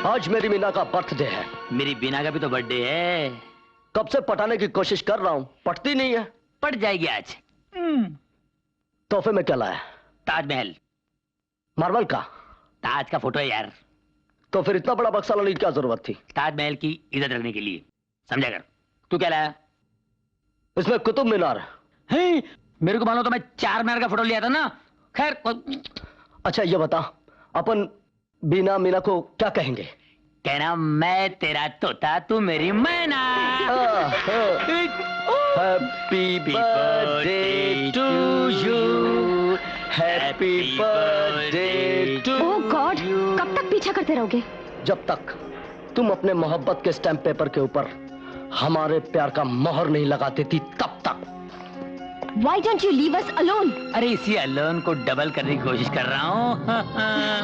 आज मेरी मीना का बर्थडे है। मेरी बीना का भी तो बर्थडे है। कब से पटाने की कोशिश कर रहा हूं, पटती नहीं है। पट जाएगी आज। तोहफे में क्या लाया? ताजमहल। मार्बल का? ताज का फोटो है यार। तो फिर इतना बड़ा बक्सा लाने की क्या जरूरत थी? ताजमहल की इज्जत रखने के लिए, समझा कर। तू क्या लाया? इसमें कुतुब मीनार है। मेरे को मालूम तो मैं 4 मीनार का फोटो लिया था ना। खैर। अच्छा ये बता, अपन बीना मीना को क्या कहेंगे? कहना मैं तेरा तोता, तू मेरी मैना। Happy birthday to you, happy birthday to. Oh God, कब तक पीछा करते रहोगे? जब तक तुम अपने मोहब्बत के स्टैम्प पेपर के ऊपर हमारे प्यार का मोहर नहीं लगा देती तब तक। Why don't you leave us alone? अरे इसी अलोन को डबल करने की कोशिश कर रहा हूँ।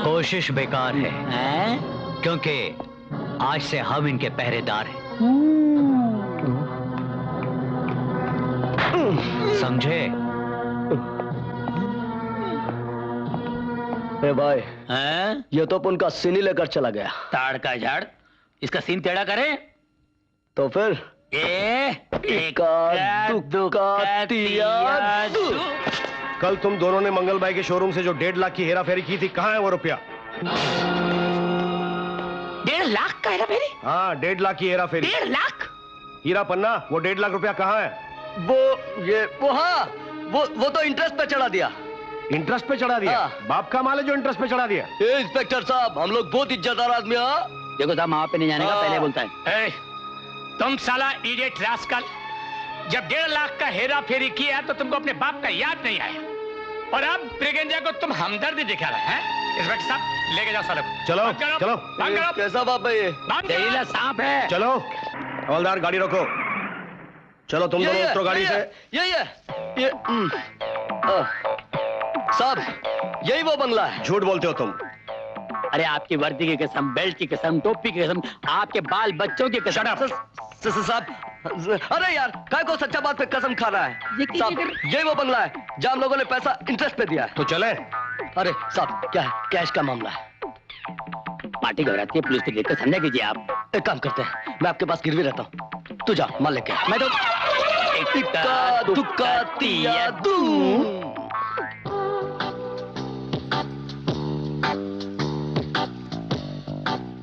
कोशिश बेकार है, क्योंकि आज से हम इनके पहरेदार हैं। समझे? ए भाई, ये तो उनका सीन ही लेकर चला गया। ताड़ का झाड़, इसका सीन टेढ़ा करे तो फिर कल तुम दोनों ने मंगल भाई के शोरूम से जो 1.5 लाख की हेरा फेरी की थी, कहाँ है वो रुपया? 1.5 लाख का हेरा फेरी? हाँ, 1.5 लाख की हेरा फेरी। 1.5 लाख? हीरा पन्ना, वो 1.5 लाख रुपया कहाँ है? वो तो इंटरेस्ट पे चढ़ा दिया। इंटरेस्ट पे चढ़ा दिया? बाप का माल है जो इंटरेस्ट पे चढ़ा दिया। इंस्पेक्टर साहब, हम लोग बहुत इज्जतदार आदमी। देखो साहब, वहां पे नहीं जाने का पहले बोलता है। तुम साला इडियट रास्कल, जब 1.5 लाख का हेरा फेरी किया तो तुमको अपने बाप का याद नहीं आया, और अब ब्रिगेंडियर को तुम हमदर्दी दिखा रहे हैं। इंस्पेक्टर साहब, लेके जाओ साले को। चलो चलो। कैसा बाप है ये? जहरीला सांप है। चलो हवलदार, गाड़ी रोको। चलो तुम दोनों उतरो गाड़ी से। ये साहब, यही वो बंगला है। झूठ बोलते हो तुम। अरे आपकी वर्दी की कसम, बेल्ट की कसम, टोपी की कसम, आपके बाल बच्चों की कसम। साहब, अरे यार, काय को सच्चा बात पे कसम खा रहा है? साहब, यही वो बंगला है जहाँ हम लोगों ने पैसा इंटरेस्ट पे दिया है। तो चले। अरे साहब, क्या है? कैश का मामला है। पार्टी घबराती है, पुलिस को देखकर समझा कीजिए आप। एक काम करते हैं, मैं आपके पास गिरवी रहता हूँ, तू जा माल लेके। मैं तो इक्का दुक्का तिया दूं।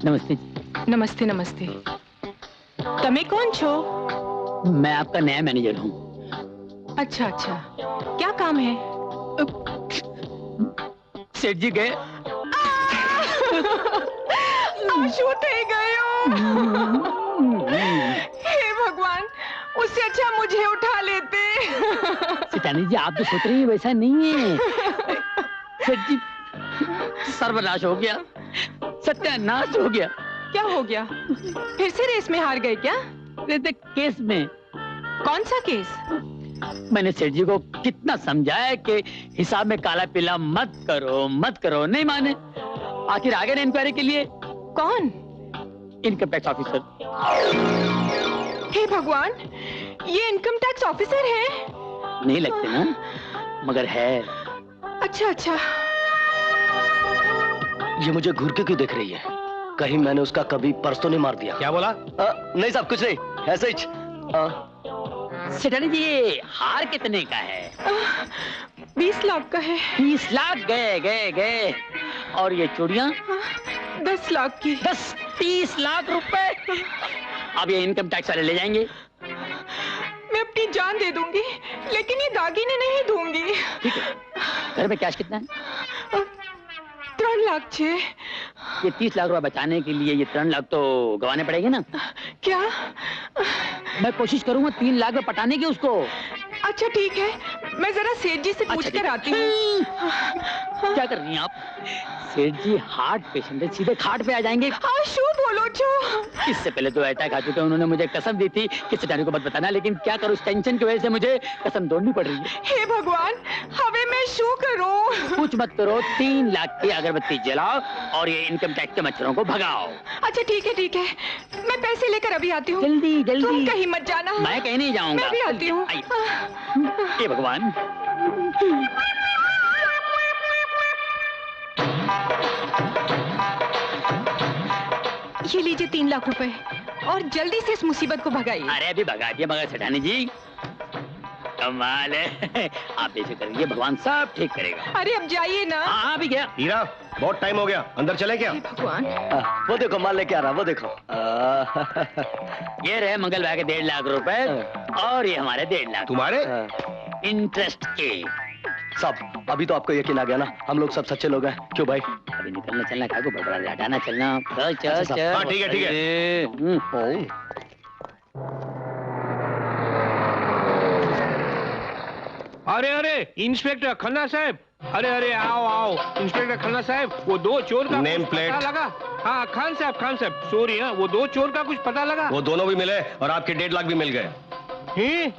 नमस्ते। नमस्ते नमस्ते। तमे कौन छो? मैं आपका नया मैनेजर हूँ। अच्छा अच्छा, क्या काम है? सेठ जी गए। आशू थे गए हो। हे भगवान, उससे अच्छा मुझे उठा लेते। सितानी जी, आप जो सोच रही हैं वैसा नहीं है। सेठ जी, सर्वनाश हो गया, सत्यानाश हो गया। क्या हो गया? फिर से रेस में हार गए क्या? केस में। कौन सा केस? मैंने सेठ जी को कितना समझाया कि हिसाब में काला पीला मत करो मत करो, नहीं माने। आखिर आ गए ना इंक्वायरी के लिए। कौन? Income tax officer. हे भगवान, ये इनकम टैक्स ऑफिसर है? नहीं लगते ना, मगर है। अच्छा अच्छा। ये मुझे घूर के क्यों देख रही है? कहीं मैंने उसका कभी पर्स तो नहीं मार दिया? क्या बोला? नहीं साहब, कुछ नहीं, ऐसे ही। सेठानी जी, ये हार कितने का है? 20 लाख का है। 20 लाख? गए गए गए। और ये चूड़ियां? 10 लाख की। 30 लाख रुपए। अब ये इनकम टैक्स वाले ले जाएंगे। मैं अपनी जान दे दूंगी, लेकिन ये दागीने नहीं दूंगी। ठीक है। घर में कैश कितना है? 3 लाख 6। ये 30 लाख रुपए बचाने के लिए ये 3 लाख तो गंवाने पड़ेंगे ना? क्या? मैं कोशिश करूंगा 3 लाख में पटाने की उसको। अच्छा ठीक है, मैं जरा सेठ जी से पूछ कर आती हूँ। क्या कर रही हैं आप? सेठ जी हार्ट पेशेंट है, सीधे खाट पे आ जाएंगे। आशू बोलो छो। इससे पहले तो ऐसा खा चुके, उन्होंने मुझे कसम दी थी कि सितारे को मत बताना, लेकिन क्या करूं, इस टेंशन की वजह से मुझे कसम तोड़नी पड़ रही है। हे भगवान, हवे मैं शू करूं? कुछ मत करो, 3 लाख की अगरबत्ती जलाओ और ये इनकम टैक्स के मच्छरों को भगाओ। अच्छा ठीक है ठीक है, मैं पैसे लेकर अभी आती हूँ। जल्दी जल्दी। तुम कहीं मत जाना। मैं कहीं नहीं जाऊंगा। मैं भी आती हूँ। हे भगवान। ये लीजिए 3 लाख रुपए और जल्दी से इस मुसीबत को भगाइए। अरे अभी भगा दिया मगर सेठानी जी, कमाल है। आप बेफिक्र रहिए, भगवान सब ठीक करेगा। अरे अब जाइए ना। हाँ भी गया। हीरा, बहुत टाइम हो गया, अंदर चले क्या? हे भगवान। वो देखो माल लेके आ रहा, वो देखो। ये रहे मंगल भाई के 1.5 लाख रुपए और ये हमारे 1.5 लाख तुम्हारे? इंटरेस्ट के। साहब अभी तो आपको यकीन आ गया ना, हम लोग सब सच्चे लोग हैं। क्यों भाई? अभी निकलना चलना क्या को बड़बड़ा हटाना चलना। चल चल चल। हाँ ठीक है ठीक है। अरे अरे इंस्पेक्टर खन्ना साहब, अरे अरे आओ आओ इंस्पेक्टर खन्ना साहब, वो 2 चोर का नेम कुछ प्लेट। पता लगा? हाँ खान साहब सॉरी, हाँ वो 2 चोर का कुछ पता लगा? वो दोनों भी मिले और आपके 1.5 लाख भी मिल गए। हैं?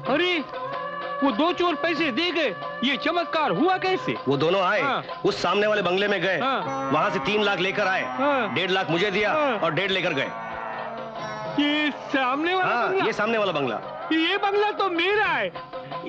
अरे वो 2 चोर पैसे दे गए, ये चमत्कार हुआ कैसे? वो दोनों आए, हाँ। उस सामने वाले बंगले में गए, हाँ। वहाँ से 3 लाख लेकर आए, हाँ। 1.5 लाख मुझे दिया हाँ। और 1.5 लेकर गए। ये सामने वाला हाँ, बंगला? ये सामने वाला बंगला। ये बंगला तो मेरा है,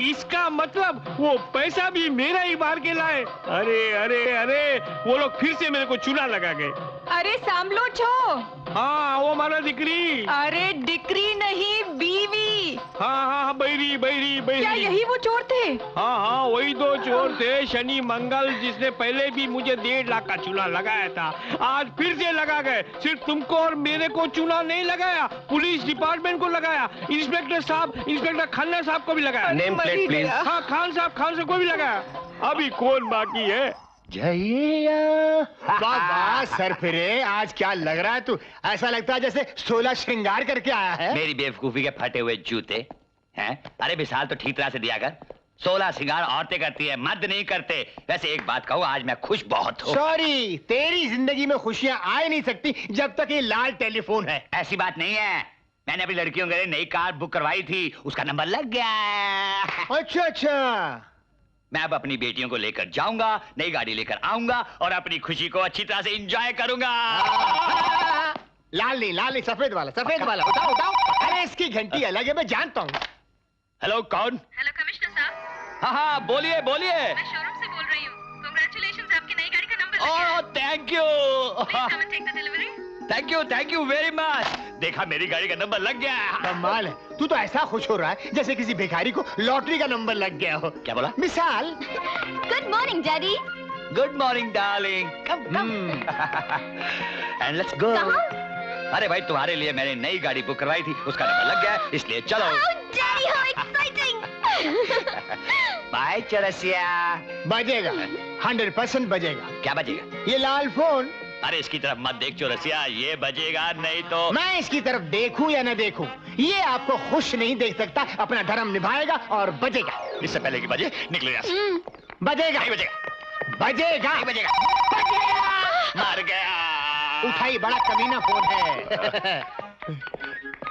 इसका मतलब वो पैसा भी मेरा ही मार के लाए। अरे अरे अरे वो लोग फिर से मेरे को चूना लगा गए। अरे सांभलो छो। हाँ वो मारा दिकरी। अरे डिक्री नहीं, बीवी। हाँ बैरी बैरी बैरी। क्या यही वो चोर थे? हाँ वही 2 चोर थे, शनि मंगल, जिसने पहले भी मुझे 1.5 लाख का चूना लगाया था, आज फिर से लगा गए। सिर्फ तुमको और मेरे को चूना नहीं लगाया, पुलिस डिपार्टमेंट को लगाया, इंस्पेक्टर खन्ना साहब को भी लगाया। Name plate please. हाँ खान साहब को भी लगाया। अभी कौन बाकी है? वाह वाह सरफिरे, आज क्या लग रहा है तू? ऐसा लगता है जैसे 16 श्रृंगार करके आया है। मेरी बेवकूफी के फटे हुए जूते हैं। अरे मिसाल तो ठीक तरह से दिया कर। 16 श्रृंगार औरतें करती है, मर्द नहीं करते। वैसे एक बात कहूँ, आज मैं खुश बहुत हूँ। सॉरी, तेरी जिंदगी में खुशियां आ ही नहीं सकती जब तक ये लाल टेलीफोन है। ऐसी बात नहीं है, मैंने अपनी लड़कियों के लिए नई कार बुक करवाई थी, उसका नंबर लग गया। अच्छा मैं अब अपनी बेटियों को लेकर जाऊंगा, नई गाड़ी लेकर आऊंगा और अपनी खुशी को अच्छी तरह से एंजॉय करूंगा। लाल नहीं, सफेद वाला उठाओ। अरे इसकी घंटी अलग है, मैं जानता हूँ। हेलो कौन? हेलो कमिश्नर साहब। हाँ बोलिए बोलिए। मैं शोरूम से बोल रही हूँ। कांग्रेचुलेशंस, आपकी नई गाड़ी का number oh thank you. Please come and take the delivery. Thank you very much. देखा, मेरी गाड़ी का नंबर लग गया। कमाल है, तू तो ऐसा खुश हो रहा है जैसे किसी भिखारी को लॉटरी का नंबर लग गया हो। क्या बोला? मिसाल। Good morning daddy. Good morning darling, come and let's go. अरे भाई, तुम्हारे लिए मैंने नई गाड़ी बुक करवाई थी, उसका नंबर लग गया, इसलिए चलो। Daddy how exciting. बाय चरसिया। बजेगा, 100% बजेगा। क्या बजेगा? ये लाल फोन। अरे इसकी तरफ मत देख चौरसिया, ये बजेगा नहीं तो। मैं इसकी तरफ देखूं या न देखूं, ये आपको खुश नहीं देख सकता। अपना धर्म निभाएगा और बजेगा। इससे पहले कि बजे निकले यहाँ से। बजेगा। नहीं बजेगा। बजेगा। नहीं बजेगा। मर गया। उठाई, बड़ा कमीना फोन है।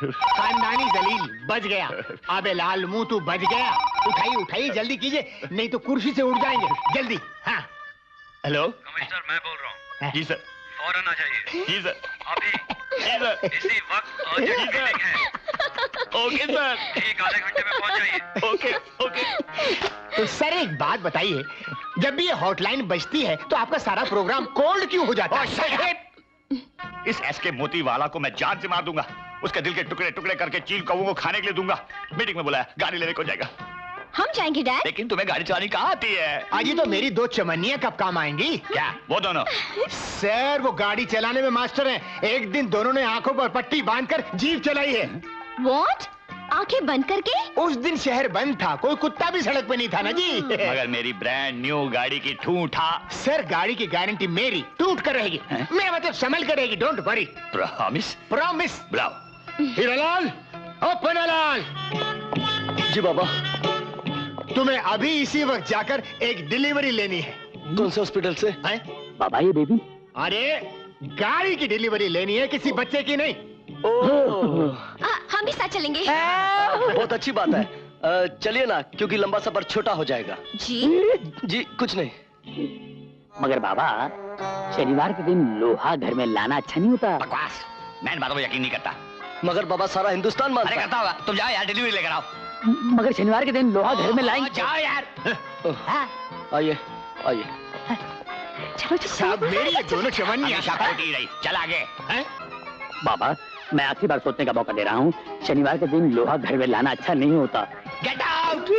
खानदानी दलील, बज गया। अबे लाल मुंह, तू बज गया। उठाई जल्दी कीजिए, नहीं तो कुर्सी से उठ जाएंगे। जल्दी। हाँ हेलो कमिश्नर, मैं बोल रहा हूँ। जी सर। फौरन आ जाइए। जी सर। अभी जी सर। इसी वक्त अर्जेंट मीटिंग है। Okay sir. ठीक आधे घंटे में पहुंच जाइए। ओके। तो सर एक बात बताइए, जब भी ये हॉटलाइन बजती है तो आपका सारा प्रोग्राम कोल्ड क्यों हो जाता है? इस एसके मोती वाला को मैं जान से मार दूंगा, उसके दिल के टुकड़े टुकड़े करके चील कौवों को खाने के लिए दूंगा। मीटिंग में बुलाया, गाड़ी लेने को जाएगा। हम जाएंगे डैड। लेकिन तुम्हें गाड़ी चलानी कहाँ आती है? आज तो मेरी 2 चमनियां कब काम आएंगी? क्या वो दोनों? सर वो गाड़ी चलाने में मास्टर हैं। एक दिन दोनों ने आंखों पर पट्टी बांधकर जीप चलाई है। What? आंखें बंद करके? उस दिन शहर बंद था, कोई कुत्ता भी सड़क पे नहीं था ना जी। मगर मेरी ब्रांड न्यू गाड़ी की ठूठा। सर गाड़ी की गारंटी मेरी, टूट कर रहेगी। मेरा मतलब संभल कर रहेगी, डोंट वरी। प्रॉमिस? प्रॉमिस। बुलाओ। हीरालाल, ओ पन्नालाल। जी बाबा। तुम्हें अभी इसी वक्त जाकर एक डिलीवरी लेनी है। कौन से हॉस्पिटल से? बाबा ये बेबी। अरे गाड़ी की डिलीवरी लेनी है, किसी बच्चे की नहीं। हम भी साथ चलेंगे। बहुत अच्छी बात है, चलिए ना, क्योंकि लंबा सफर छोटा हो जाएगा। जी कुछ नहीं। मगर बाबा, शनिवार के दिन लोहा घर में लाना अच्छा नहीं होता। बकवास, मैं इन बातों को यकीन नहीं करता। मगर बाबा सारा हिंदुस्तान मानता है। करता होगा। तुम जाओ यार, डिलीवरी लेकर आओ। मगर शनिवार के दिन लोहा घर में लाएंगे। जाओ यार। आइए आइए। चलो साहब मेरी ये दोनों चवन्नी हमेशा खोटी रही। चल आगे। हैं? बाबा मैं आखिरी बार सोचने का मौका दे रहा हूँ, शनिवार के दिन लोहा घर में लाना अच्छा नहीं होता। Get out.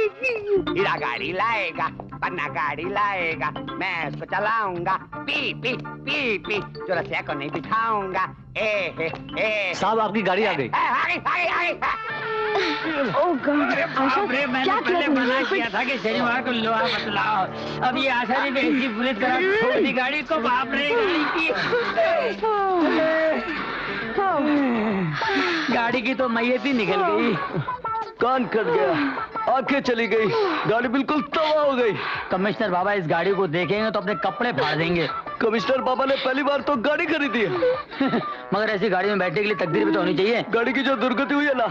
हीरा गाड़ी लाएगा, पन्ना गाड़ी लाएगा, मैं उसको चलाऊंगा, पी पी पी पी, जो रसिया को नहीं बिठाऊंगा। ए साहब आपकी गाड़ी आ गई। आ गई। ओह गॉड अरे मैंने पहले मना किया था कि शनिवार को लोहा मत लाओ, अब ये आसानी में ऐसी बुरी तरह ठोक दी गाड़ी को। बाप रे गाड़ी की तो मैयत ही निकल गई, कान कट गया, आंखें चली गई, गाड़ी बिल्कुल तबाह हो गई। कमिश्नर बाबा इस गाड़ी को देखेंगे तो अपने कपड़े फाड़ देंगे। कमिश्नर बाबा ने पहली बार तो गाड़ी खरीदी है। मगर ऐसी गाड़ी में बैठने के लिए तकदीर भी तो होनी चाहिए। गाड़ी की जो दुर्गति हुई है ना,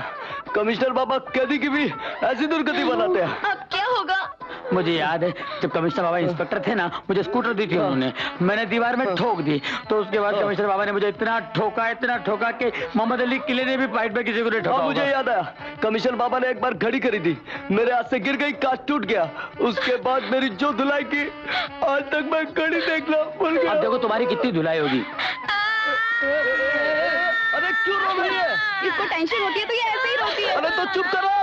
कमिश्नर बाबा कैदी की भी ऐसी दुर्गति बनाते हैं। अब क्या होगा? मुझे याद है जब कमिश्नर बाबा इंस्पेक्टर थे ना, मुझे स्कूटर दी थी उन्होंने, मैंने दीवार में ठोक दी, तो उसके बाद कमिश्नर बाबा ने मुझे इतना ठोका कि मोहम्मद अली किले ने भी फाइट में किसी को नहीं ठोका। मुझे याद आया, कमिश्नर बाबा ने एक बार घड़ी खरीदी, मेरे हाथ से गिर गई, कांच टूट गया, उसके बाद मेरी जो धुलाई की, आज तक मैं घड़ी देखना भूल गया। अब देखो तुम्हारी कितनी धुलाई होगी। अरे क्यों रो रही है? इसको टेंशन होती है तो ये ऐसे ही रोती है। अरे तो चुप करो।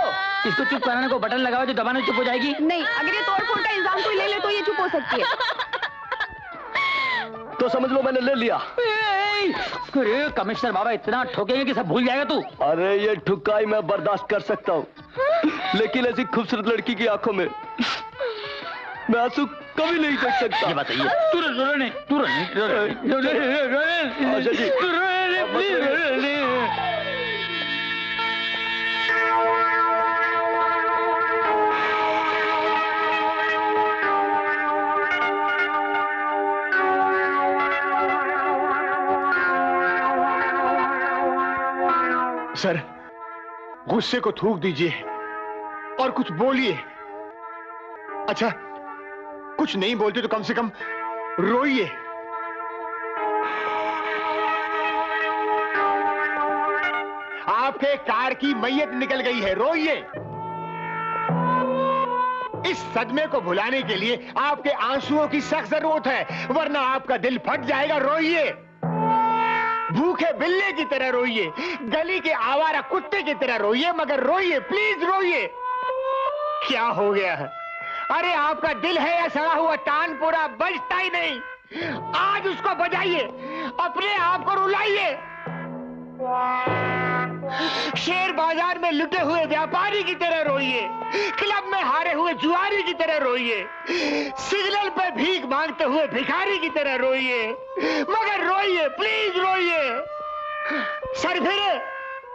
इसको चुप कराने को बटन लगाओ जो दबाने चुप हो जाएगी। नहीं, अगर ये तोड़-फोड़ का इल्जाम कोई ले ले तो ये चुप हो सकती है। तो समझ लो मैंने ले लिया। अरे कमिश्नर बाबा इतना ठोकेंगे कि सब भूल जाएगा तू। अरे ये ठुकाई मैं बर्दाश्त कर सकता हूँ, लेकिन ऐसी खूबसूरत लड़की की आंखों में मैं आंसू कभी नहीं देख सकता। ये बात सही है। तू रोने आशा जी, सर गुस्से को थूक दीजिए और कुछ बोलिए। अच्छा कुछ नहीं बोलते तो कम से कम रोइए। आपके कार की मैयत निकल गई है, रोइए। इस सदमे को भुलाने के लिए आपके आंसुओं की सख्त जरूरत है, वरना आपका दिल फट जाएगा। रोइए, भूखे बिल्ले की तरह रोइए, गली के आवारा कुत्ते की तरह रोइए, मगर रोइए, प्लीज रोइए। क्या हो गया है? अरे आपका दिल है या सड़ा हुआ तानपुरा, बजता ही नहीं। आज उसको बजाइए, अपने आप को रुलाइए। शेर बाजार में लुटे हुए व्यापारी की तरह रोइए, क्लब में हारे हुए जुआरी की तरह रोइए, सिग्नल पे भीख मांगते हुए भिखारी की तरह रोइए, मगर रोइए, प्लीज रोइए। सर फिरे,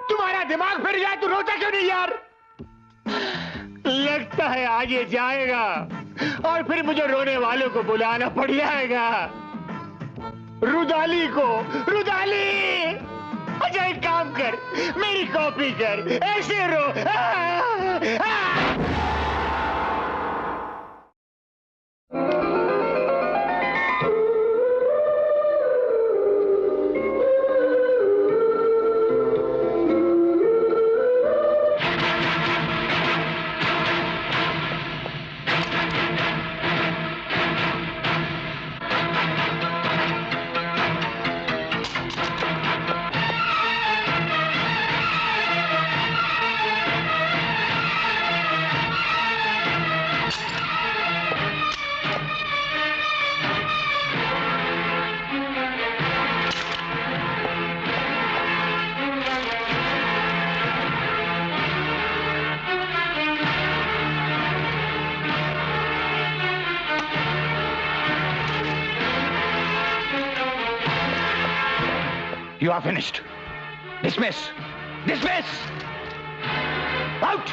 तुम्हारा दिमाग फिर जाए तो रोता क्यों नहीं यार? लगता है आज ये जाएगा और फिर मुझे रोने वालों को बुलाना पड़ जाएगा। रुदाली को, रुदाली, अच्छा एक काम कर, मेरी कॉपी कर, ऐसे रो। You are finished. Dismiss. Dismiss. Out.